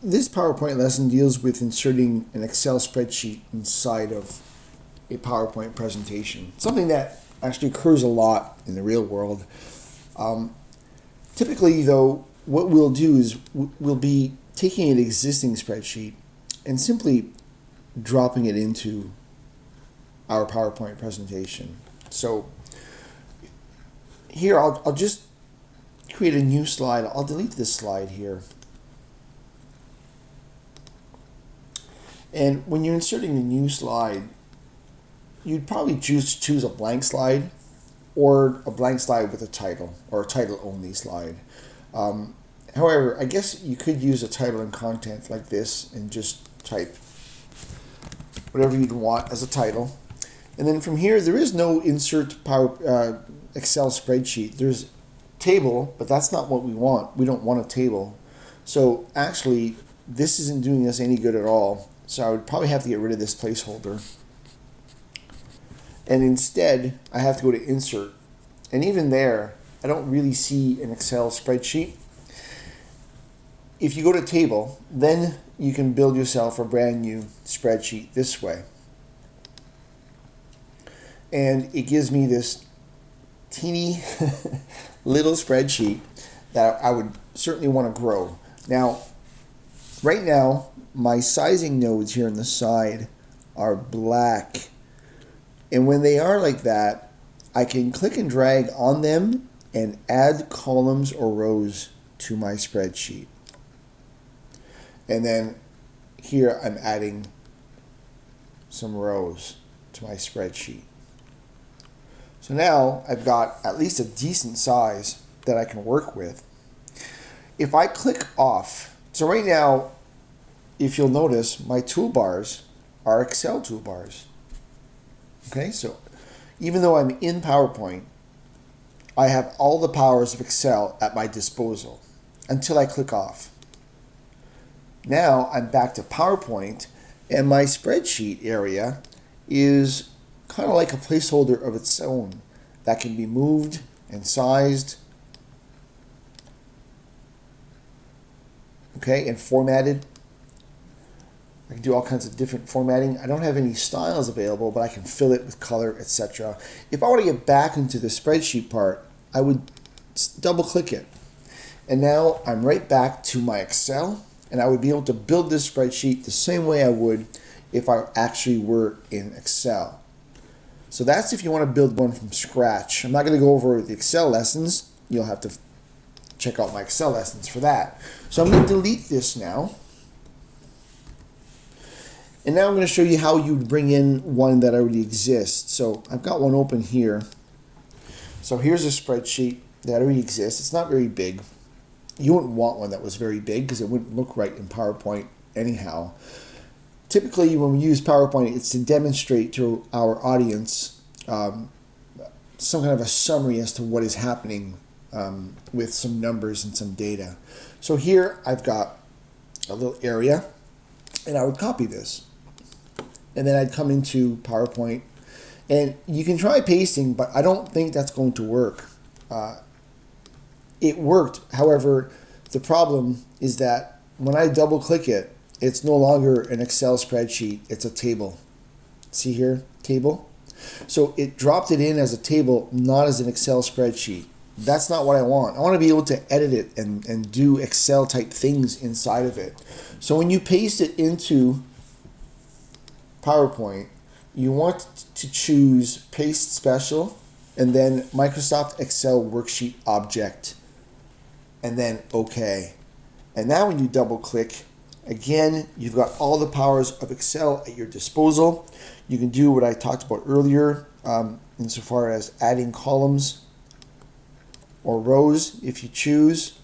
This PowerPoint lesson deals with inserting an Excel spreadsheet inside of a PowerPoint presentation. Something that actually occurs a lot in the real world. Typically, though, what we'll do is we'll be taking an existing spreadsheet and simply dropping it into our PowerPoint presentation. So here I'll just create a new slide. I'll delete this slide here. And when you're inserting a new slide, you'd probably choose a blank slide or a blank slide with a title or a title only slide. However, I guess you could use a title and content like this and just type whatever you'd want as a title. And then from here, there is no insert Excel spreadsheet. There's table, but that's not what we want. We don't want a table. So actually, this isn't doing us any good at all. So I would probably have to get rid of this placeholder. And instead, I have to go to Insert. And even there, I don't really see an Excel spreadsheet. If you go to Table, then you can build yourself a brand new spreadsheet this way. And it gives me this teeny little spreadsheet that I would certainly want to grow. Now, right now, my sizing nodes here on the side are black. And when they are like that, I can click and drag on them and add columns or rows to my spreadsheet. And then here I'm adding some rows to my spreadsheet. So now I've got at least a decent size that I can work with. If I click off, so right now, if you'll notice, my toolbars are Excel toolbars. Okay, so even though I'm in PowerPoint, I have all the powers of Excel at my disposal until I click off. Now I'm back to PowerPoint, and my spreadsheet area is kind of like a placeholder of its own that can be moved and sized, okay, and formatted. I can do all kinds of different formatting. I don't have any styles available, but I can fill it with color, etc. If I want to get back into the spreadsheet part, I would double click it. And now I'm right back to my Excel, and I would be able to build this spreadsheet the same way I would if I actually were in Excel. So that's if you want to build one from scratch. I'm not going to go over the Excel lessons. You'll have to check out my Excel lessons for that. So I'm going to delete this now. And now I'm going to show you how you'd bring in one that already exists. So I've got one open here. So here's a spreadsheet that already exists. It's not very big. You wouldn't want one that was very big because it wouldn't look right in PowerPoint anyhow. Typically, when we use PowerPoint, it's to demonstrate to our audience some kind of a summary as to what is happening with some numbers and some data. So here I've got a little area, and I would copy this. And then I'd come into PowerPoint, and you can try pasting, but I don't think that's going to work. It worked, however, the problem is that when I double click it, it's no longer an Excel spreadsheet, it's a table. See here, table? So it dropped it in as a table, not as an Excel spreadsheet. That's not what I want. I want to be able to edit it and do Excel type things inside of it. So when you paste it into PowerPoint, you want to choose Paste Special and then Microsoft Excel Worksheet Object and then OK. And now when you double click, again, you've got all the powers of Excel at your disposal. You can do what I talked about earlier insofar as adding columns or rows if you choose.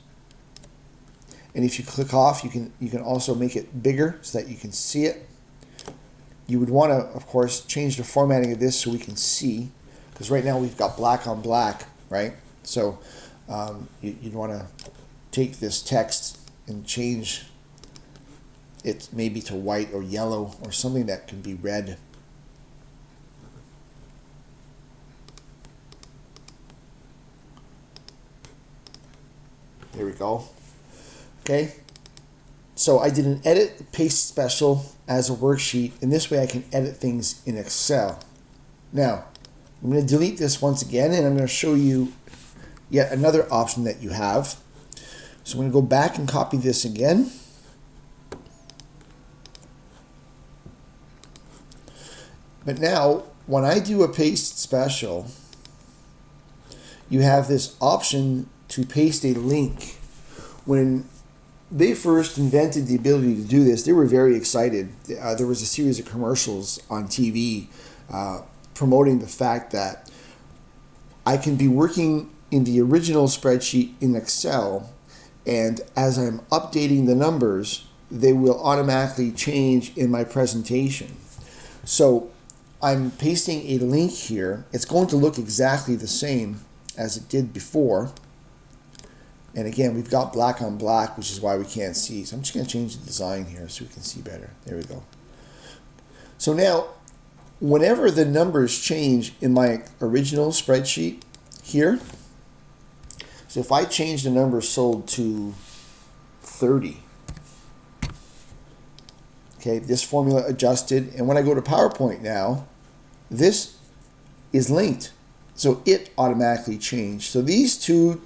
And if you click off, you can also make it bigger so that you can see it. You would want to, of course, change the formatting of this so we can see, because right now we've got black on black, right? So you'd want to take this text and change it maybe to white or yellow or something that can be read. There we go. Okay. So I did an edit paste special as a worksheet, and this way I can edit things in Excel. Now, I'm going to delete this once again, and I'm going to show you yet another option that you have. So I'm going to go back and copy this again. But now, when I do a paste special, you have this option to paste a link. When they first invented the ability to do this, they were very excited. There was a series of commercials on TV promoting the fact that I can be working in the original spreadsheet in Excel, and as I'm updating the numbers, they will automatically change in my presentation. So I'm pasting a link here. It's going to look exactly the same as it did before. And again, we've got black on black, which is why we can't see. So I'm just going to change the design here so we can see better. There we go. So now, whenever the numbers change in my original spreadsheet here, so if I change the number sold to 30, okay, this formula adjusted, and when I go to PowerPoint now, this is linked. So it automatically changed. So these two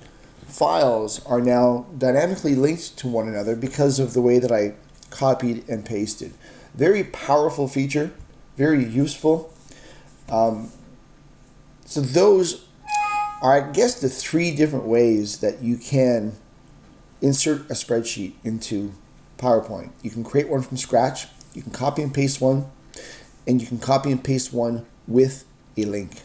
files are now dynamically linked to one another because of the way that I copied and pasted. Very powerful feature, very useful. So those are, I guess, the three different ways that you can insert a spreadsheet into PowerPoint. You can create one from scratch, you can copy and paste one, and you can copy and paste one with a link.